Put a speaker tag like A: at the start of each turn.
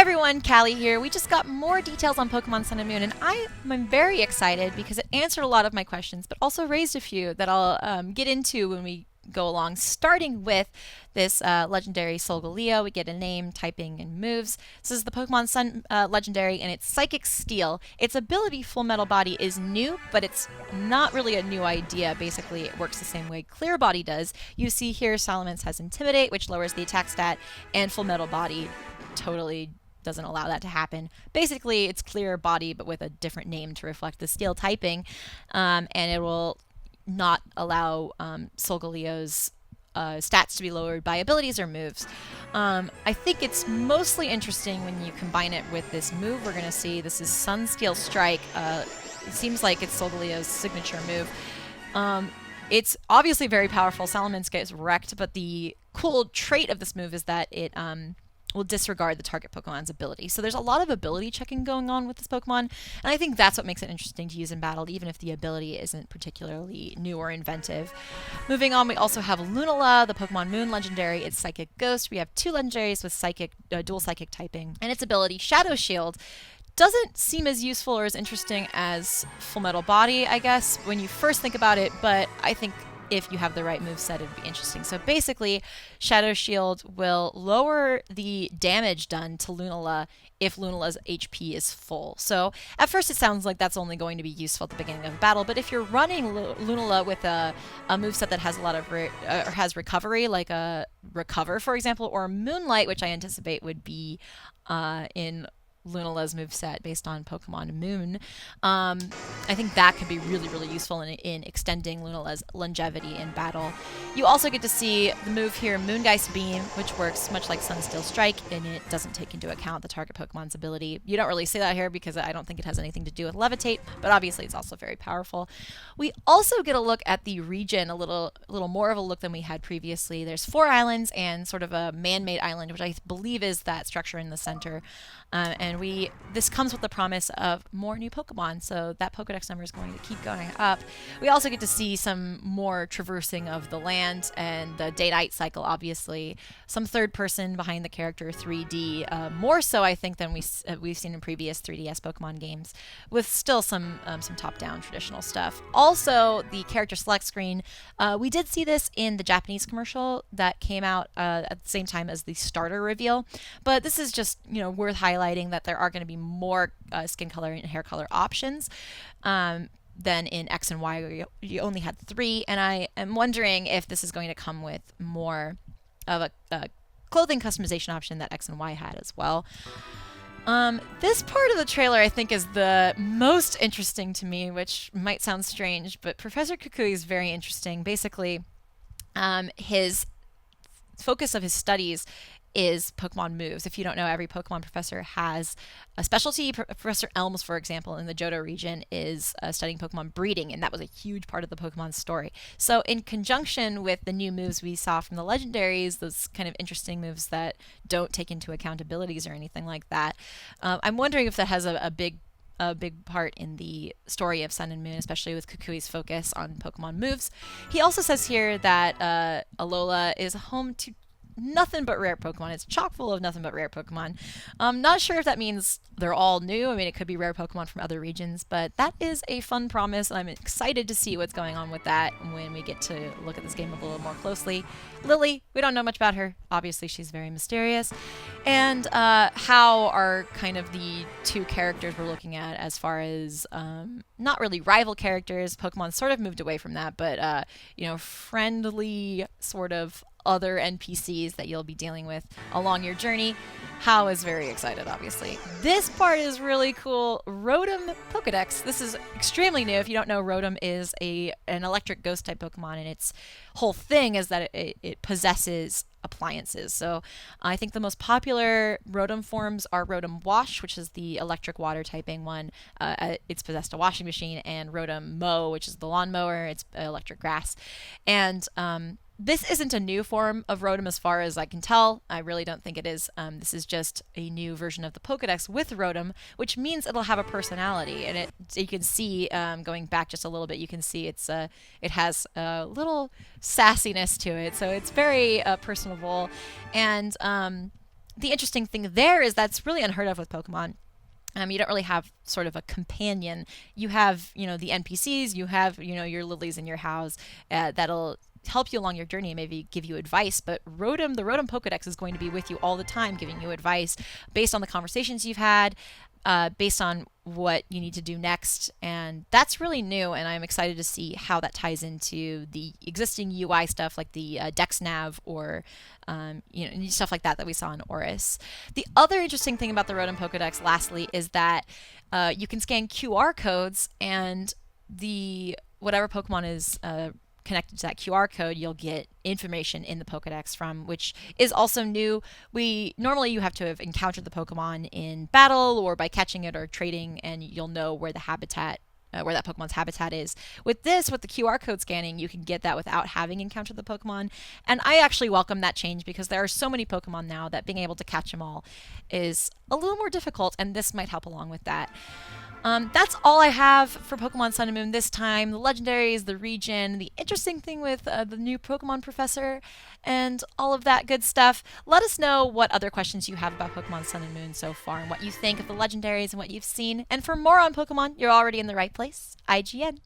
A: everyone, Callie here. We just got more details on Pokemon Sun and Moon, and I'm very excited because it answered a lot of my questions, but also raised a few that I'll get into when we go along, starting with this legendary Solgaleo. We get a name, typing, and moves. This is the Pokemon Sun legendary, and it's Psychic Steel. Its ability, Full Metal Body, is new, but it's not really a new idea. Basically, it works the same way Clear Body does. You see here, Salamence has Intimidate, which lowers the attack stat, and Full Metal Body totally doesn't allow that to happen. Basically, it's Clear Body, but with a different name to reflect the Steel typing, and it will not allow Solgaleo's stats to be lowered by abilities or moves. I think it's mostly interesting when you combine it with this move. We're going to see this is Sunsteel Strike. It seems like it's Solgaleo's signature move. It's obviously very powerful. Salamence gets wrecked, but the cool trait of this move is that it will disregard the target Pokemon's ability. So there's a lot of ability checking going on with this Pokemon, and I think that's what makes it interesting to use in battle, even if the ability isn't particularly new or inventive. Moving on, we also have Lunala, the Pokemon Moon legendary. It's Psychic Ghost. We have two legendaries with dual psychic typing, and its ability, Shadow Shield, doesn't seem as useful or as interesting as Full Metal Body, I guess, when you first think about it, but I think if you have the right moveset, it'd be interesting. So basically, Shadow Shield will lower the damage done to Lunala if Lunala's HP is full. So at first it sounds like that's only going to be useful at the beginning of a battle, but if you're running Lunala with a moveset that has a lot of or has recovery, like a Recover, for example, or Moonlight, which I anticipate would be in Lunala's moveset based on Pokemon Moon, I think that could be really, really useful in extending Lunala's longevity in battle. You also get to see the move here, Moongeist Beam, which works much like Sunsteel Strike, and it doesn't take into account the target Pokemon's ability. You don't really see that here because I don't think it has anything to do with Levitate, but obviously it's also very powerful. We also get a look at the region, a little more of a look than we had previously. There's 4 islands and sort of a man-made island, which I believe is that structure in the center. And this comes with the promise of more new Pokemon, so that Pokedex number is going to keep going up. We also get to see some more traversing of the land and the day-night cycle, obviously. Some third person behind the character, 3D, more so I think than we've seen in previous 3DS Pokemon games, with still some top-down traditional stuff. Also, the character select screen. We did see this in the Japanese commercial that came out at the same time as the starter reveal, but this is just worth highlighting that there are going to be more skin color and hair color options than in X and Y, where you only had 3. And I am wondering if this is going to come with more of a clothing customization option that X and Y had as well. This part of the trailer I think is the most interesting to me, which might sound strange, but Professor Kukui is very interesting. Basically, his focus of his studies is Pokemon moves. If you don't know, every Pokemon professor has a specialty. Professor Elms, for example, in the Johto region is studying Pokemon breeding, and that was a huge part of the Pokemon story. So in conjunction with the new moves we saw from the legendaries, those kind of interesting moves that don't take into account abilities or anything like that, I'm wondering if that has a big part in the story of Sun and Moon, especially with Kukui's focus on Pokemon moves. He also says here that Alola is home to nothing but rare Pokemon. It's chock full of nothing but rare Pokemon. I'm not sure if that means they're all new. I mean, it could be rare Pokemon from other regions, but that is a fun promise, and I'm excited to see what's going on with that when we get to look at this game a little more closely. Lily, we don't know much about her. Obviously, she's very mysterious. And how are kind of the two characters we're looking at as far as not really rival characters. Pokemon sort of moved away from that, but friendly sort of other NPCs that you'll be dealing with along your journey. Hao is very excited, obviously. This part is really cool. Rotom Pokedex. This is extremely new. If you don't know, Rotom is an electric ghost type Pokemon, and its whole thing is that it possesses appliances. So I think the most popular Rotom forms are Rotom Wash, which is the electric water typing one. It's possessed a washing machine, and Rotom Mow, which is the lawnmower. It's electric grass. And this isn't a new form of Rotom as far as I can tell. I really don't think it is. This is just a new version of the Pokedex with Rotom, which means it'll have a personality. And you can see, going back just a little bit, you can see it has a little sassiness to it. So it's very personable. And the interesting thing there is that's really unheard of with Pokemon. You don't really have sort of a companion. You have, the NPCs, you have, your lilies in your house that'll help you along your journey and maybe give you advice. But the Rotom Pokedex is going to be with you all the time, giving you advice based on the conversations you've had, based on what you need to do next. And that's really new, and I'm excited to see how that ties into the existing UI stuff like the Dex Nav or stuff like that we saw in Oris. The other interesting thing about the Rotom Pokedex, lastly, is that you can scan QR codes, and the whatever Pokemon is connected to that QR code, you'll get information in the Pokedex from, which is also new. Normally you have to have encountered the Pokemon in battle or by catching it or trading, and you'll know where the habitat where that Pokemon's habitat is. With the QR code scanning, you can get that without having encountered the Pokemon. And I actually welcome that change because there are so many Pokemon now that being able to catch them all is a little more difficult, and this might help along with that. That's all I have for Pokemon Sun and Moon this time. The legendaries, the region, the interesting thing with the new Pokemon Professor, and all of that good stuff. Let us know what other questions you have about Pokemon Sun and Moon so far and what you think of the legendaries and what you've seen. And for more on Pokemon, you're already in the right place. IGN.